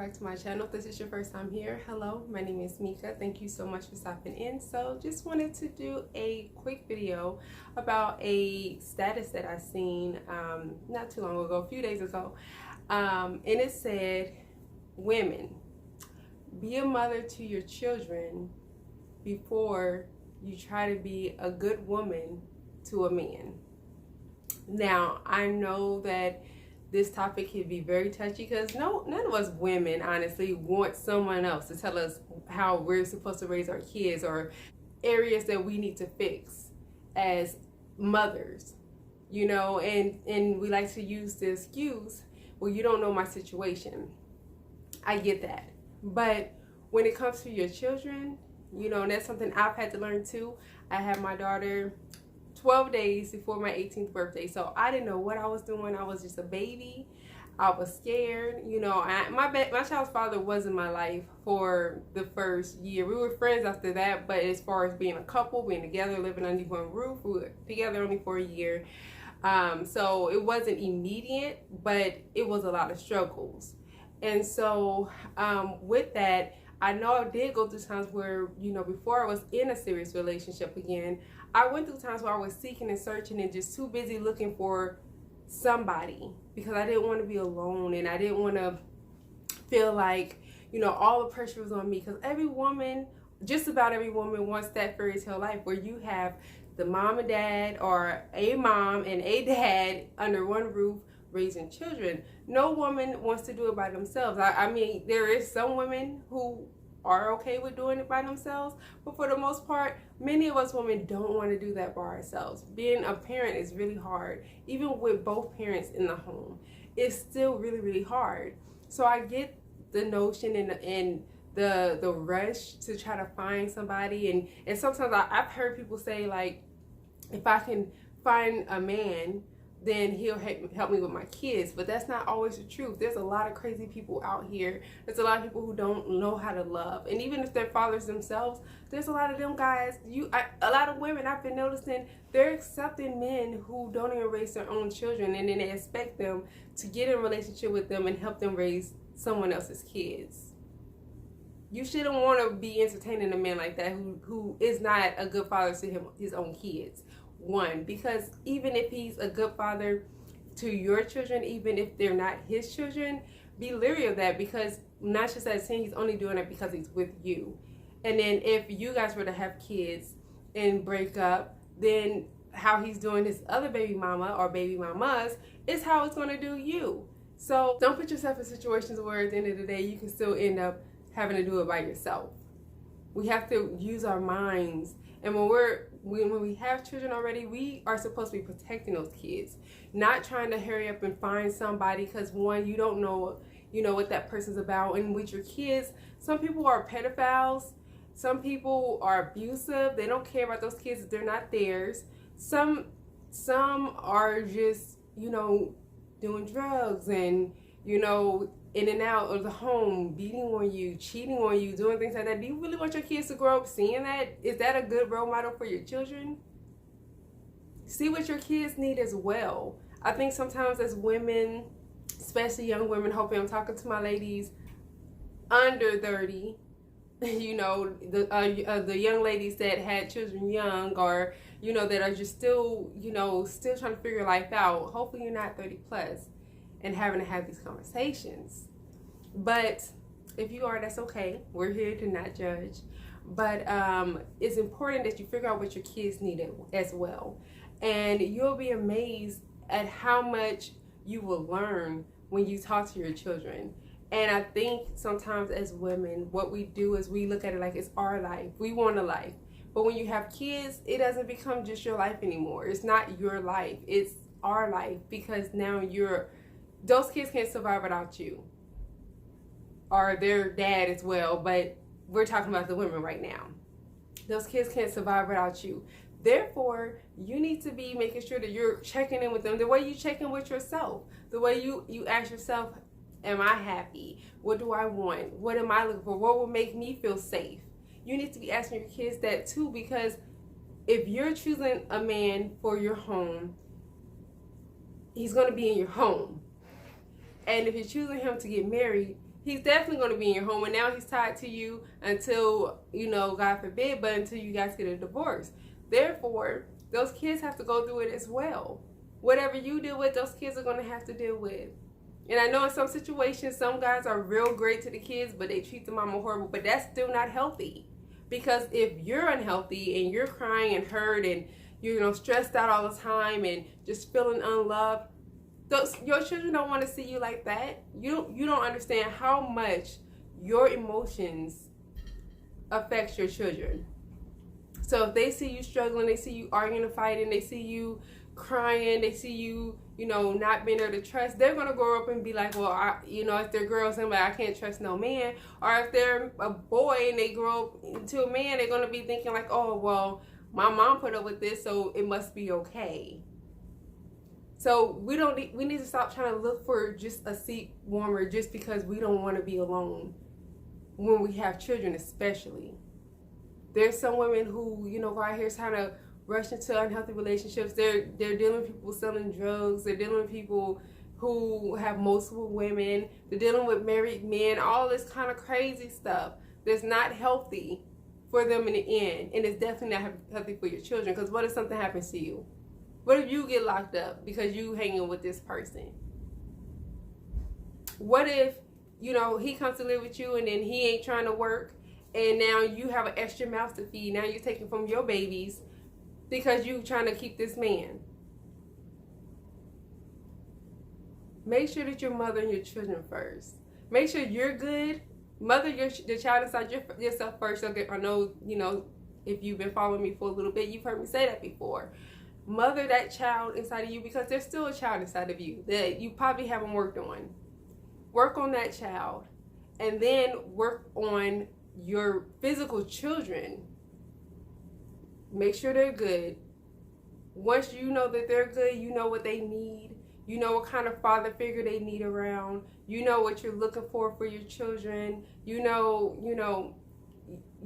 back to my channel. If this is your first time here, hello, my name is Mika. Thank you so much for stopping in. So just wanted to do a quick video about a status that I seen not too long ago, a few days ago, and it said, women, be a mother to your children before you try to be a good woman to a man. Now, I know that this topic can be very touchy because none of us women honestly want someone else to tell us how we're supposed to raise our kids or areas that we need to fix as mothers, you know, and we like to use the excuse, well, you don't know my situation. I get that. But when it comes to your children, you know, and that's something I've had to learn too. I had my daughter 12 days before my 18th birthday, so I didn't know what I was doing. I was just a baby. I was scared, you know. My child's father was in my life for the first year. We were friends after that, but as far as being a couple, being together, living under one roof, we were together only for a year. So it wasn't immediate, but it was a lot of struggles. And so with that, I know I did go through times where, you know, before I was in a serious relationship again, I went through times where I was seeking and searching and just too busy looking for somebody because I didn't want to be alone and I didn't want to feel like, you know, all the pressure was on me, because every woman, just about every woman, wants that fairy tale life where you have the mom and dad, or a mom and a dad under one roof raising children. No woman wants to do it by themselves. I mean, there is some women who are okay with doing it by themselves, but for the most part, many of us women don't want to do that by ourselves. Being a parent is really hard. Even with both parents in the home, it's still really, really hard. So I get the notion and the rush to try to find somebody, and sometimes I've heard people say, like, if I can find a man, then he'll help me with my kids. But that's not always the truth. There's a lot of crazy people out here. There's a lot of people who don't know how to love. And even if they're fathers themselves, there's a lot of them guys, a lot of women I've been noticing, they're accepting men who don't even raise their own children, and then they expect them to get in a relationship with them and help them raise someone else's kids. You shouldn't want to be entertaining a man like that who is not a good father to his own kids. One, because even if he's a good father to your children, even if they're not his children, be leery of that, because not just that saying he's only doing it because he's with you. And then if you guys were to have kids and break up, then how he's doing his other baby mama or baby mamas is how it's going to do you. So don't put yourself in situations where at the end of the day you can still end up having to do it by yourself. We have to use our minds, and when we have children already, we are supposed to be protecting those kids, not trying to hurry up and find somebody, because one, you don't know, you know, what that person's about. And with your kids, some people are pedophiles, some people are abusive, they don't care about those kids if they're not theirs. Some are just, you know, doing drugs and, you know, in and out of the home, beating on you, cheating on you, doing things like that. Do you really want your kids to grow up seeing that? Is that a good role model for your children? See what your kids need as well. I think sometimes as women, especially young women, hoping I'm talking to my ladies under 30, you know, the young ladies that had children young, or, you know, that are just still, you know, still trying to figure life out. Hopefully you're not 30 plus and having to have these conversations. But if you are, that's okay. We're here to not judge. But it's important that you figure out what your kids need as well. And you'll be amazed at how much you will learn when you talk to your children. And I think sometimes as women, what we do is we look at it like it's our life. We want a life. But when you have kids, it doesn't become just your life anymore. It's not your life. It's our life, because now those kids can't survive without you, or their dad as well, but we're talking about the women right now. Those kids can't survive without you. Therefore, you need to be making sure that you're checking in with them the way you check in with yourself, the way you ask yourself, am I happy? What do I want? What am I looking for? What will make me feel safe? You need to be asking your kids that too, because if you're choosing a man for your home, he's going to be in your home. And if you're choosing him to get married, he's definitely going to be in your home, and now he's tied to you until, you know, God forbid, but until you guys get a divorce. Therefore, those kids have to go through it as well. Whatever you deal with, those kids are going to have to deal with. And I know in some situations, some guys are real great to the kids, but they treat the mama horrible, but that's still not healthy. Because if you're unhealthy and you're crying and hurt and you're, you know, stressed out all the time and just feeling unloved, your children don't want to see you like that. You don't understand how much your emotions affect your children. So if they see you struggling, they see you arguing and fighting, they see you crying, they see you, you know, not being able to trust, they're going to grow up and be like, well, you know, if they're girls, they're like, I can't trust no man. Or if they're a boy and they grow up into a man, they're going to be thinking like, oh, well, my mom put up with this, so it must be okay. So we need to stop trying to look for just a seat warmer just because we don't want to be alone when we have children, especially. There's some women who, you know, right here trying to rush into unhealthy relationships. They're dealing with people selling drugs. They're dealing with people who have multiple women. They're dealing with married men. All this kind of crazy stuff that's not healthy for them in the end, and it's definitely not healthy for your children. Because what if something happens to you? What if you get locked up because you hanging with this person? What if, you know, he comes to live with you and then he ain't trying to work, and now you have an extra mouth to feed. Now you're taking from your babies because you're trying to keep this man. Make sure that you're mothering your children first. Make sure you're good. Mother the child inside yourself first. Okay, I know, you know, if you've been following me for a little bit, you've heard me say that before. Mother that child inside of you, because there's still a child inside of you that you probably haven't worked on. Work on that child, and then work on your physical children. Make sure they're good. Once you know that they're good, you know what they need. You know what kind of father figure they need around. You know what you're looking for your children. You know,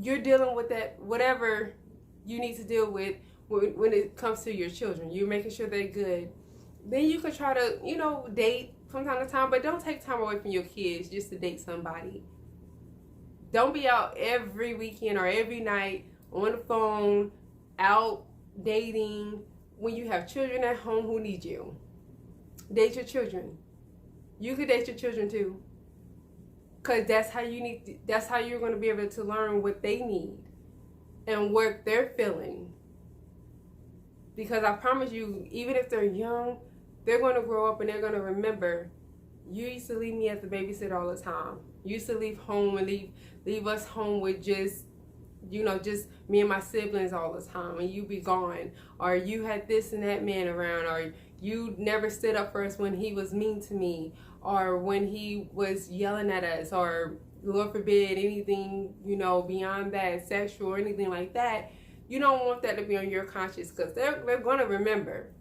you're dealing with that, whatever you need to deal with when it comes to your children. You're making sure they're good. Then you can try to, you know, date from time to time, but don't take time away from your kids just to date somebody. Don't be out every weekend or every night on the phone, out dating when you have children at home who need you. Date your children. You could date your children too, because that's how you're going to be able to learn what they need and what they're feeling. Because I promise you, even if they're young, they're going to grow up and they're going to remember, you used to leave me as the babysitter all the time. You used to leave home and leave us home with just, you know, just me and my siblings all the time, and you be gone. Or you had this and that man around, or you never stood up for us when he was mean to me, or when he was yelling at us, or Lord forbid anything, you know, beyond that, sexual or anything like that. You don't want that to be on your conscience, because they're going to remember.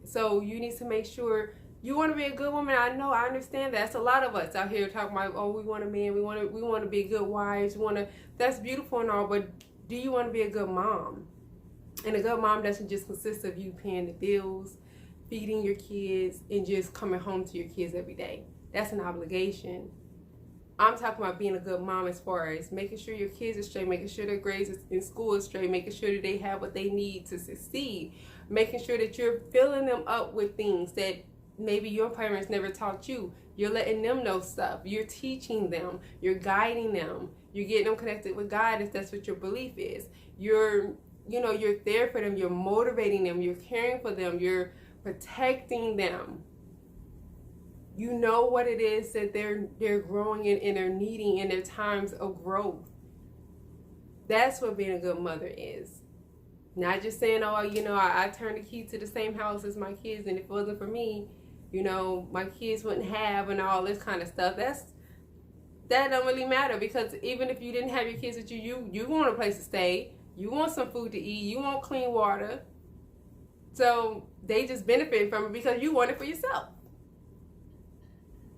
So you need to make sure you want to be a good woman. I know, I understand that. That's a lot of us out here talking about, oh, we want a man, we want to be good wives, that's beautiful and all, but do you want to be a good mom? And a good mom doesn't just consist of you paying the bills, feeding your kids, and just coming home to your kids every day. That's an obligation. I'm talking about being a good mom as far as making sure your kids are straight, making sure their grades in school is straight, making sure that they have what they need to succeed, making sure that you're filling them up with things that maybe your parents never taught you. You're letting them know stuff. You're teaching them. You're guiding them. You're getting them connected with God if that's what your belief is. You're there for them. You're motivating them. You're caring for them. You're protecting them. You know what it is that they're growing in and they're needing in their times of growth. That's what being a good mother is. Not just saying, oh, you know, I turned the key to the same house as my kids, and if it wasn't for me, you know, my kids wouldn't have, and all this kind of stuff. That don't really matter, because even if you didn't have your kids with you, you want a place to stay. You want some food to eat. You want clean water. So they just benefit from it because you want it for yourself.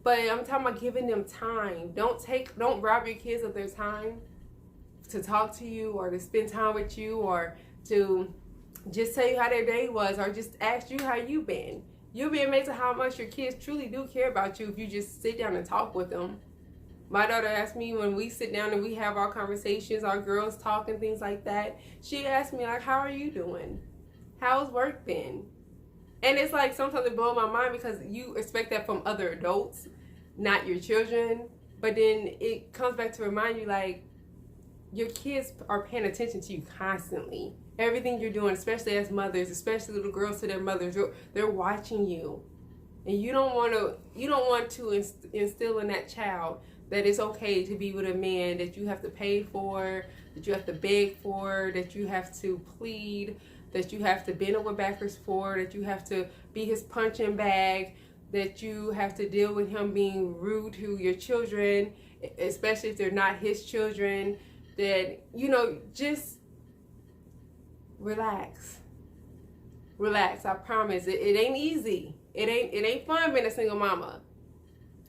But I'm talking about giving them time. Don't rob your kids of their time to talk to you or to spend time with you or to just tell you how their day was or just ask you how you've been. You'll be amazed at how much your kids truly do care about you if you just sit down and talk with them. My daughter asked me when we sit down and we have our conversations, our girls talk and things like that. She asked me, like, how are you doing? How's work been? And it's like sometimes it blows my mind because you expect that from other adults, not your children. But then it comes back to remind you, like, your kids are paying attention to you constantly. Everything you're doing, especially as mothers, especially little girls to their mothers, they're watching you. And you don't want to instill in that child that it's okay to be with a man that you have to pay for, that you have to beg for, that you have to plead, that you have to bend over backwards for, that you have to be his punching bag, that you have to deal with him being rude to your children, especially if they're not his children. That, you know, just relax. Relax. I promise. It ain't easy. It ain't fun being a single mama.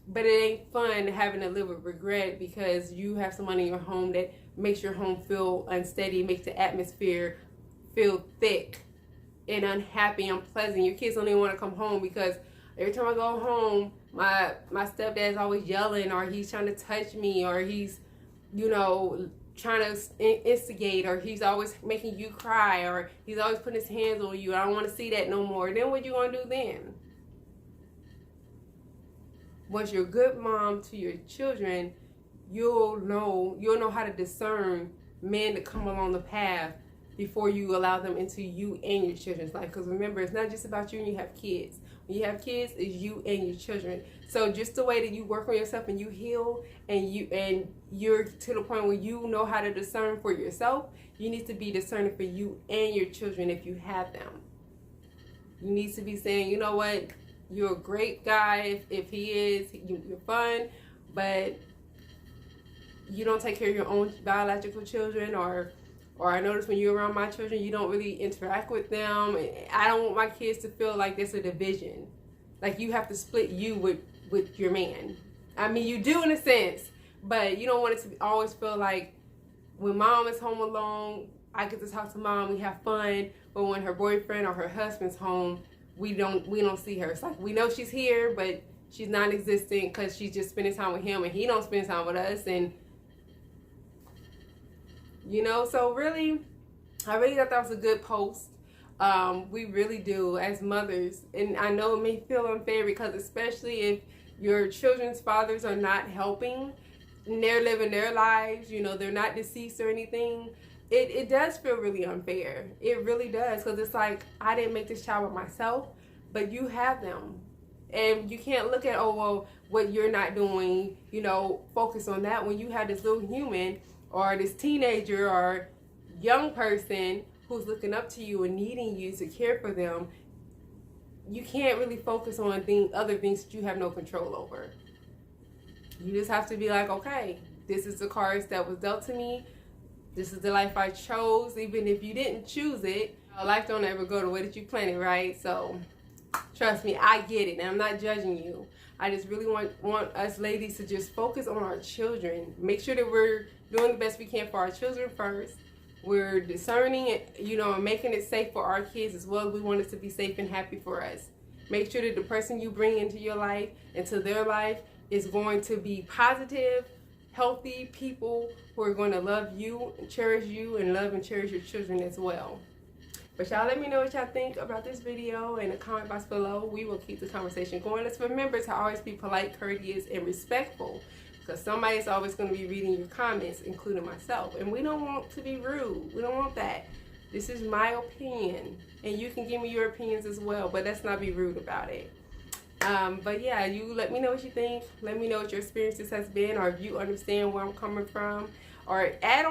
But it ain't fun having to live with regret because you have someone in your home that makes your home feel unsteady, makes the atmosphere feel thick and unhappy, unpleasant. Your kids don't even want to come home because every time I go home, my stepdad's always yelling, or he's trying to touch me, or he's, you know, trying to instigate, or he's always making you cry, or he's always putting his hands on you. I don't want to see that no more. Then what you gonna do then? Once you're a good mom to your children, you'll know how to discern men that come along the path before you allow them into you and your children's life. Because remember, it's not just about you when you have kids. When you have kids, it's you and your children. So just the way that you work on yourself and you heal, and you're to the point where you know how to discern for yourself, you need to be discerning for you and your children if you have them. You need to be saying, you know what, you're a great guy if he is, you're fun, but you don't take care of your own biological children, or I notice when you're around my children, you don't really interact with them. I don't want my kids to feel like there's a division. Like you have to split you with your man. I mean, you do in a sense, but you don't want it to always feel like when mom is home alone, I get to talk to mom, we have fun, but when her boyfriend or her husband's home, we don't see her. It's like we know she's here, but she's non-existent because she's just spending time with him and he don't spend time with us. And you know, so really, I really thought that was a good post. We really do as mothers. And I know it may feel unfair because especially if your children's fathers are not helping and they're living their lives, you know, they're not deceased or anything, it does feel really unfair. It really does, because it's like, I didn't make this child with myself, but you have them. And you can't look at, oh, well, what you're not doing, you know, focus on that when you have this little human or this teenager or young person who's looking up to you and needing you to care for them. You can't really focus on other things that you have no control over. You just have to be like, okay, this is the cards that was dealt to me. This is the life I chose. Even if you didn't choose it, life don't ever go the way that you planned it, right? So trust me, I get it, and I'm not judging you. I just really want us ladies to just focus on our children. Make sure that we're doing the best we can for our children first. We're discerning it, you know, and making it safe for our kids as well. We want it to be safe and happy for us. Make sure that the person you bring into your life, into their life, is going to be positive, healthy people who are going to love you, cherish you, and love and cherish your children as well. But y'all let me know what y'all think about this video in the comment box below. We will keep the conversation going. Let's remember to always be polite, courteous, and respectful, because somebody's always going to be reading your comments, including myself. And we don't want to be rude. We don't want that. This is my opinion, and you can give me your opinions as well, but let's not be rude about it. But yeah, you let me know what you think. Let me know what your experiences has been, or if you understand where I'm coming from, or add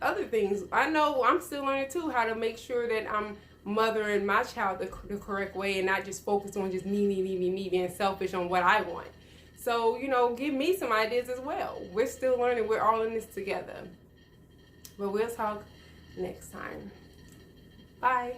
other things. I know I'm still learning too how to make sure that I'm mothering my child the correct way and not just focus on just me being selfish on what I want. So, you know, give me some ideas as well. We're still learning. We're all in this together. But we'll talk next time. Bye.